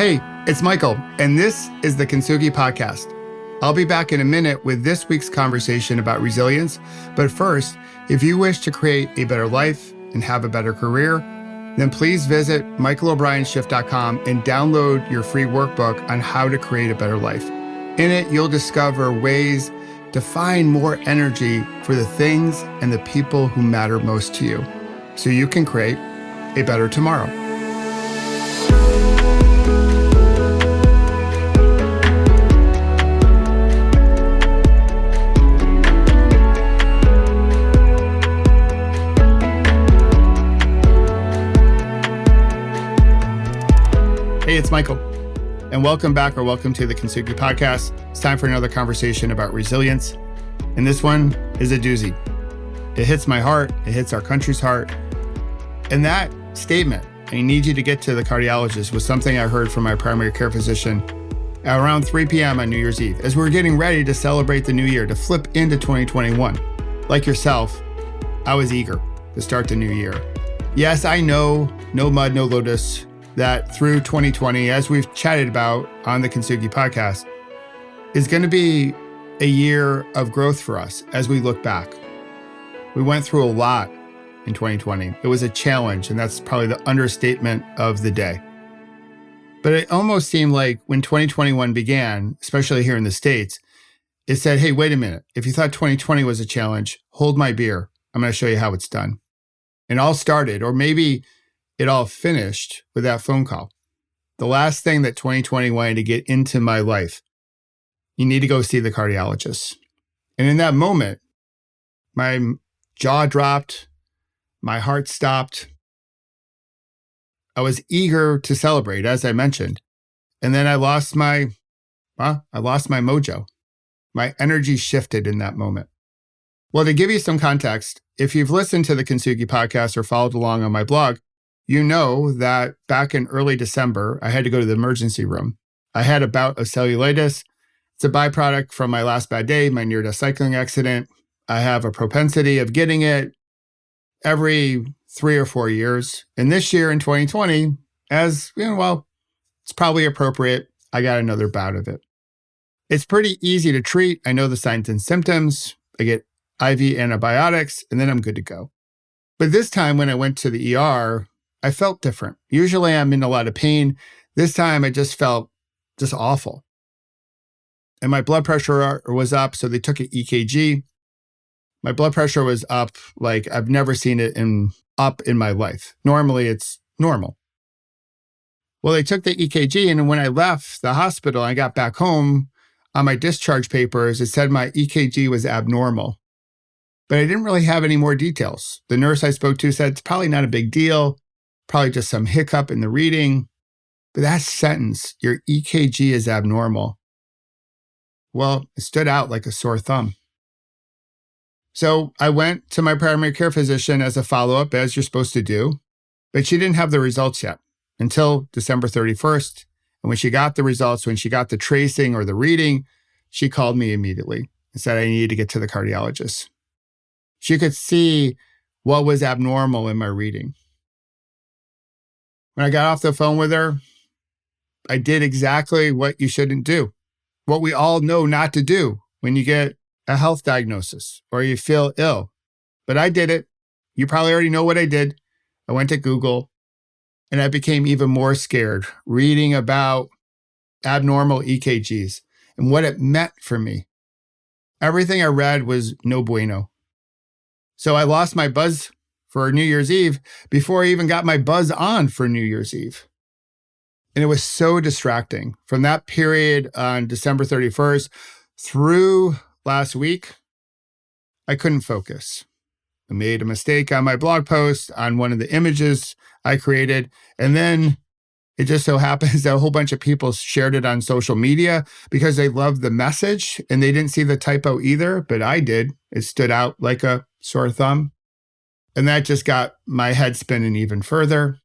Hey, it's Michael, and this is the Kintsugi Podcast. I'll be back in a minute with this week's conversation about resilience. But first, if you wish to create a better life and have a better career, then please visit michaelobrienshift.com and download your free workbook on how to create a better life. In it, you'll discover ways to find more energy for the things and the people who matter most to you, so you can create a better tomorrow. Hey, it's Michael, and welcome back or welcome to the Kintsugi Podcast. It's time for another conversation about resilience, and this one is a doozy. It hits my heart, it hits our country's heart, and that statement, I need you to get to the cardiologist, was something I heard from my primary care physician at around 3 p.m. on New Year's Eve, as we were getting ready to celebrate the new year, to flip into 2021. Like yourself, I was eager to start the new year. Yes, I know, no mud, no lotus, that through 2020, as we've chatted about on the Kintsugi Podcast, is going to be a year of growth for us as we look back. We went through a lot in 2020. It was a challenge, and that's probably the understatement of the day. But it almost seemed like when 2021 began, especially here in the States, it said, hey, wait a minute. If you thought 2020 was a challenge, hold my beer. I'm going to show you how it's done. And all started, or maybe it all finished with that phone call. The last thing that 2020 wanted to get into my life. You need to go see the cardiologist. And in that moment, my jaw dropped, my heart stopped. I was eager to celebrate, as I mentioned. And then I lost my mojo. My energy shifted in that moment. Well, to give you some context, if you've listened to the Kintsugi Podcast or followed along on my blog, you know that back in early December, I had to go to the emergency room. I had a bout of cellulitis. It's a byproduct from my last bad day, my near-death cycling accident. I have a propensity of getting it every 3 or 4 years. And this year in 2020, as you know, well, it's probably appropriate, I got another bout of it. It's pretty easy to treat. I know the signs and symptoms. I get IV antibiotics, and then I'm good to go. But this time when I went to the ER, I felt different. Usually I'm in a lot of pain. This time I just felt just awful. And my blood pressure was up, so they took an EKG. My blood pressure was up like I've never seen it up in my life. Normally it's normal. Well, they took the EKG, and when I left the hospital, I got back home, on my discharge papers, it said my EKG was abnormal. But I didn't really have any more details. The nurse I spoke to said it's probably not a big deal. Probably just some hiccup in the reading. But that sentence, your EKG is abnormal, well, it stood out like a sore thumb. So I went to my primary care physician as a follow-up, as you're supposed to do, but she didn't have the results yet until December 31st. And when she got the results, when she got the tracing or the reading, she called me immediately and said I needed to get to the cardiologist. She could see what was abnormal in my reading. When I got off the phone with her, I did exactly what you shouldn't do, what we all know not to do when you get a health diagnosis or you feel ill. But I did it. You probably already know what I did. I went to Google, and I became even more scared reading about abnormal EKGs and what it meant for me. Everything I read was no bueno. So I lost my buzz for New Year's Eve before I even got my buzz on for New Year's Eve. And it was so distracting. From that period on December 31st through last week, I couldn't focus. I made a mistake on my blog post on one of the images I created. And then it just so happens that a whole bunch of people shared it on social media because they loved the message and they didn't see the typo either, but I did. It stood out like a sore thumb. And that just got my head spinning even further.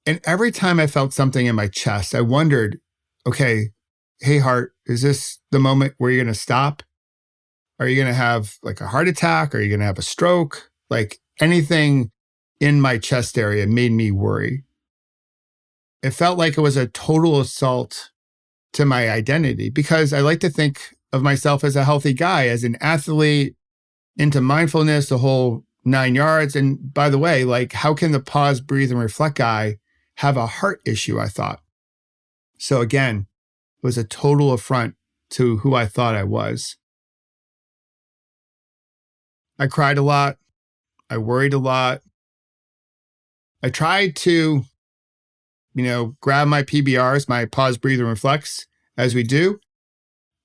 And every time I felt something in my chest, I wondered, okay, hey, heart, is this the moment where you're going to stop? Are you going to have like a heart attack? Are you going to have a stroke? Like anything in my chest area made me worry. it felt like it was a total assault to my identity because I like to think of myself as a healthy guy, as an athlete, into mindfulness, the whole 9 yards. And by the way, like, how can the pause, breathe, and reflect guy have a heart issue? I thought. So again, it was a total affront to who I thought I was. I cried a lot. I worried a lot. I tried to, grab my PBRs, my pause, breathe, and reflects, as we do.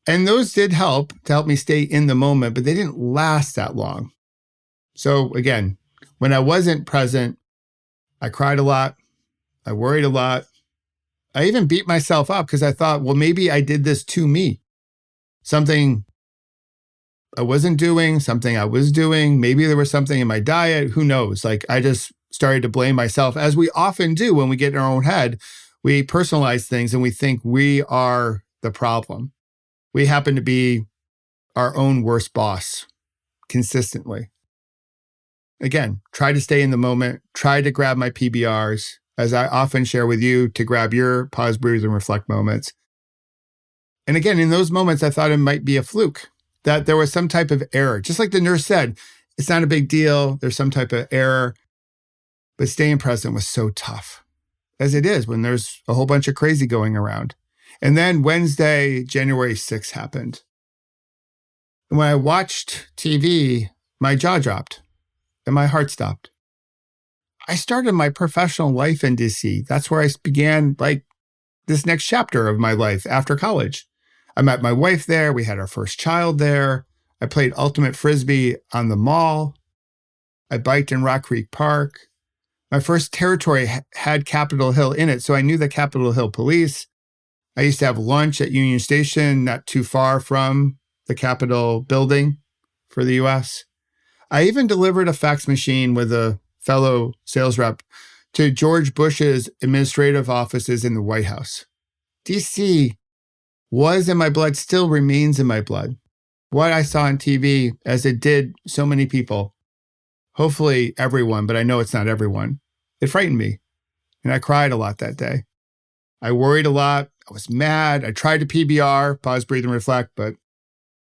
And those did help to help me stay in the moment, but they didn't last that long. So again, when I wasn't present, I cried a lot. I worried a lot. I even beat myself up because I thought, well, maybe I did this to me. Something I wasn't doing, something I was doing. Maybe there was something in my diet. Who knows? Like, I just started to blame myself, as we often do when we get in our own head. We personalize things and we think we are the problem. We happen to be our own worst boss consistently. Again, try to stay in the moment. Try to grab my PBRs, as I often share with you, to grab your pause, breathe, and reflect moments. And again, in those moments, I thought it might be a fluke, that there was some type of error. Just like the nurse said, it's not a big deal. There's some type of error. But staying present was so tough, as it is when there's a whole bunch of crazy going around. And then Wednesday, January 6th happened. And when I watched TV, my jaw dropped and my heart stopped. I started my professional life in DC. That's where I began this next chapter of my life after college. I met my wife there. We had our first child there. I played ultimate frisbee on the mall. I biked in Rock Creek Park. My first territory had Capitol Hill in it, so I knew the Capitol Hill police. I used to have lunch at Union Station, not too far from the Capitol building for the U.S. I even delivered a fax machine with a fellow sales rep to George Bush's administrative offices in the White House. DC was in my blood, still remains in my blood. What I saw on TV, as it did so many people, hopefully everyone, but I know it's not everyone, it frightened me. And I cried a lot that day. I worried a lot. I was mad. I tried to PBR, pause, breathe, and reflect, but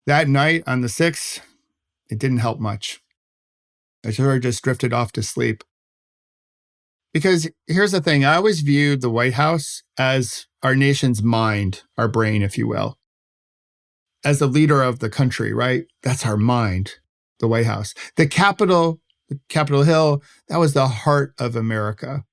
that night on the 6th, it didn't help much. I sort of just drifted off to sleep. Because here's the thing, I always viewed the White House as our nation's mind, our brain, if you will. As the leader of the country, right? That's our mind, the White House. The Capitol Hill, that was the heart of America,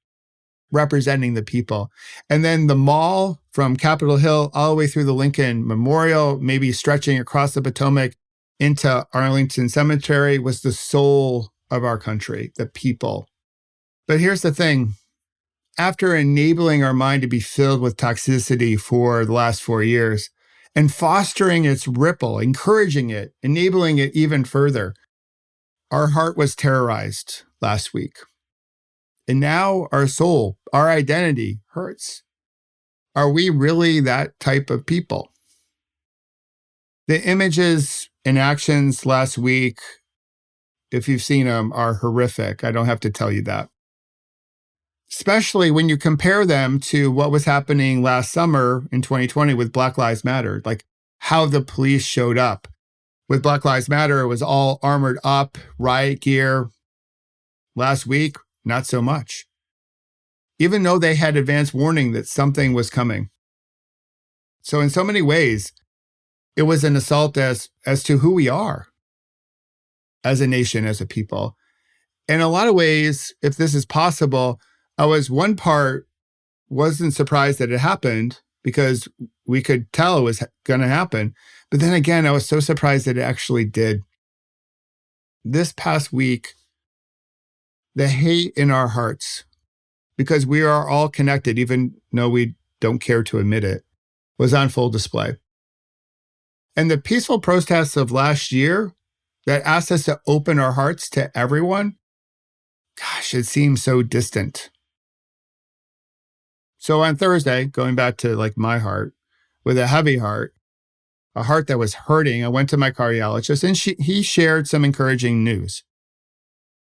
representing the people. And then the mall from Capitol Hill all the way through the Lincoln Memorial, maybe stretching across the Potomac into Arlington Cemetery, was the soul of our country, the people. But here's the thing. After enabling our mind to be filled with toxicity for the last 4 years and fostering its ripple, encouraging it, enabling it even further, our heart was terrorized last week. And now our soul, our identity hurts. Are we really that type of people? The images and actions last week, if you've seen them, are horrific. I don't have to tell you that. Especially when you compare them to what was happening last summer in 2020 with Black Lives Matter, like how the police showed up. With Black Lives Matter, it was all armored up, riot gear. Last week, not so much. Even though they had advance warning that something was coming. So in so many ways, it was an assault as to who we are as a nation, as a people. In a lot of ways, if this is possible, I was wasn't surprised that it happened because we could tell it was going to happen. But then again, I was so surprised that it actually did. This past week, the hate in our hearts, because we are all connected, even though we don't care to admit it, was on full display. And the peaceful protests of last year that asked us to open our hearts to everyone, gosh, it seems so distant. So on Thursday, going back to my heart, with a heavy heart, a heart that was hurting, I went to my cardiologist and he shared some encouraging news.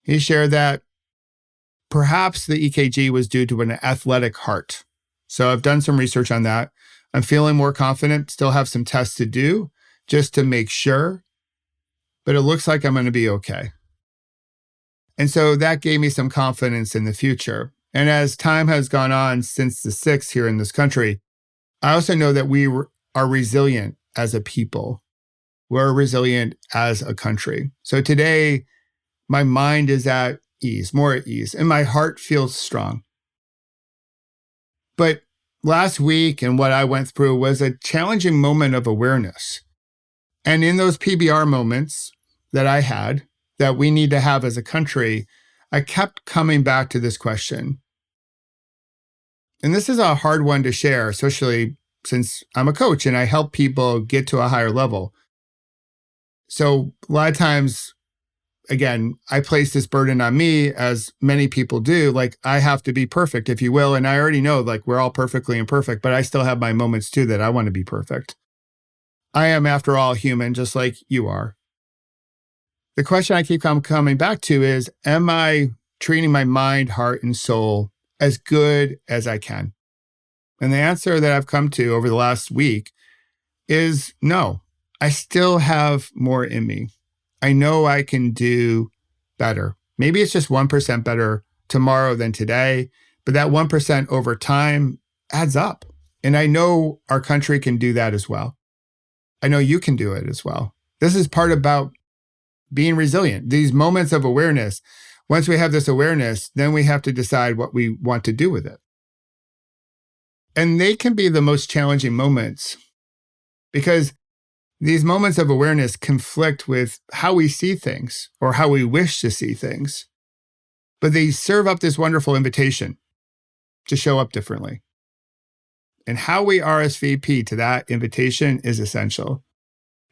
He shared that perhaps the EKG was due to an athletic heart. So I've done some research on that. I'm feeling more confident, still have some tests to do just to make sure, but it looks like I'm going to be okay. And so that gave me some confidence in the future. And as time has gone on since the 6th here in this country, I also know that we are resilient as a people. We're resilient as a country. So today, my mind is at ease, more at ease, and my heart feels strong. But last week and what I went through was a challenging moment of awareness. And in those PBR moments that I had, that we need to have as a country, I kept coming back to this question. And this is a hard one to share, especially since I'm a coach and I help people get to a higher level. So a lot of times, again, I place this burden on me, as many people do, like I have to be perfect, if you will. And I already know, like, we're all perfectly imperfect, but I still have my moments too that I want to be perfect. I am, after all, human, just like you are. The question I keep coming back to is, am I treating my mind, heart, and soul as good as I can? And the answer that I've come to over the last week is no. I still have more in me. I know I can do better. Maybe it's just 1% better tomorrow than today, but that 1% over time adds up. And I know our country can do that as well. I know you can do it as well. This is part about being resilient. These moments of awareness, once we have this awareness, then we have to decide what we want to do with it. And they can be the most challenging moments because these moments of awareness conflict with how we see things or how we wish to see things. But they serve up this wonderful invitation to show up differently. And how we RSVP to that invitation is essential.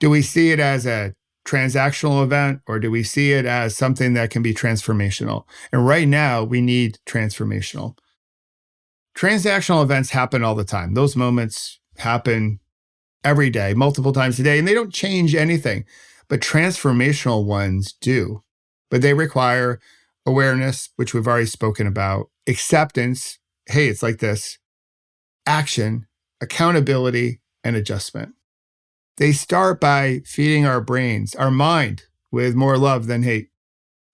Do we see it as a transactional event, or do we see it as something that can be transformational? And right now, we need transformational. Transactional events happen all the time. Those moments happen every day, multiple times a day, and they don't change anything. But transformational ones do. But they require awareness, which we've already spoken about, acceptance, hey, it's like this, action, accountability, and adjustment. They start by feeding our brains, our mind, with more love than hate.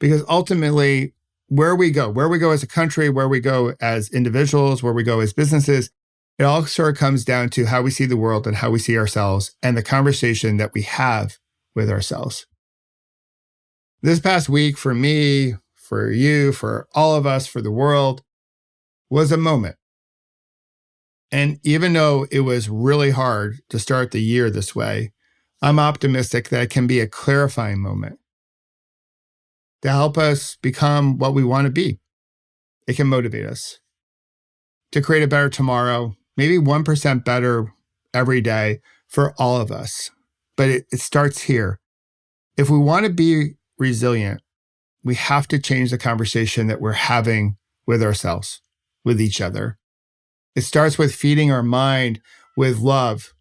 Because ultimately, where we go as a country, where we go as individuals, where we go as businesses, it all sort of comes down to how we see the world and how we see ourselves and the conversation that we have with ourselves. This past week for me, for you, for all of us, for the world, was a moment. And even though it was really hard to start the year this way, I'm optimistic that it can be a clarifying moment to help us become what we want to be. It can motivate us to create a better tomorrow, maybe 1% better every day for all of us. But it starts here. If we want to be resilient, we have to change the conversation that we're having with ourselves, with each other. It starts with feeding our mind with love,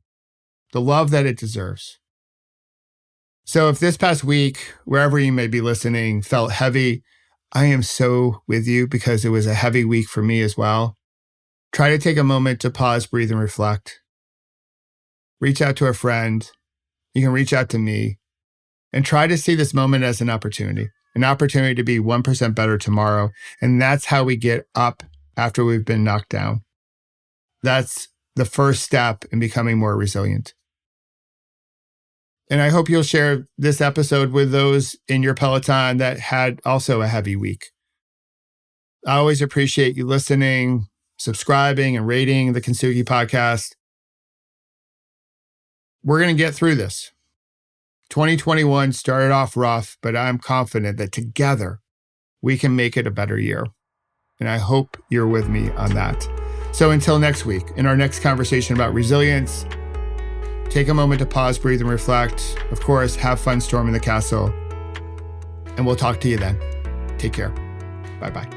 the love that it deserves. So if this past week, wherever you may be listening, felt heavy, I am so with you because it was a heavy week for me as well. Try to take a moment to pause, breathe, and reflect. Reach out to a friend. You can reach out to me and try to see this moment as an opportunity to be 1% better tomorrow. And that's how we get up after we've been knocked down. That's the first step in becoming more resilient. And I hope you'll share this episode with those in your Peloton that had also a heavy week. I always appreciate you listening, subscribing, and rating the Kintsugi Podcast. We're going to get through this. 2021 started off rough, but I'm confident that together we can make it a better year. And I hope you're with me on that. So until next week, in our next conversation about resilience, take a moment to pause, breathe, and reflect. Of course, have fun storming the castle. And we'll talk to you then. Take care. Bye-bye.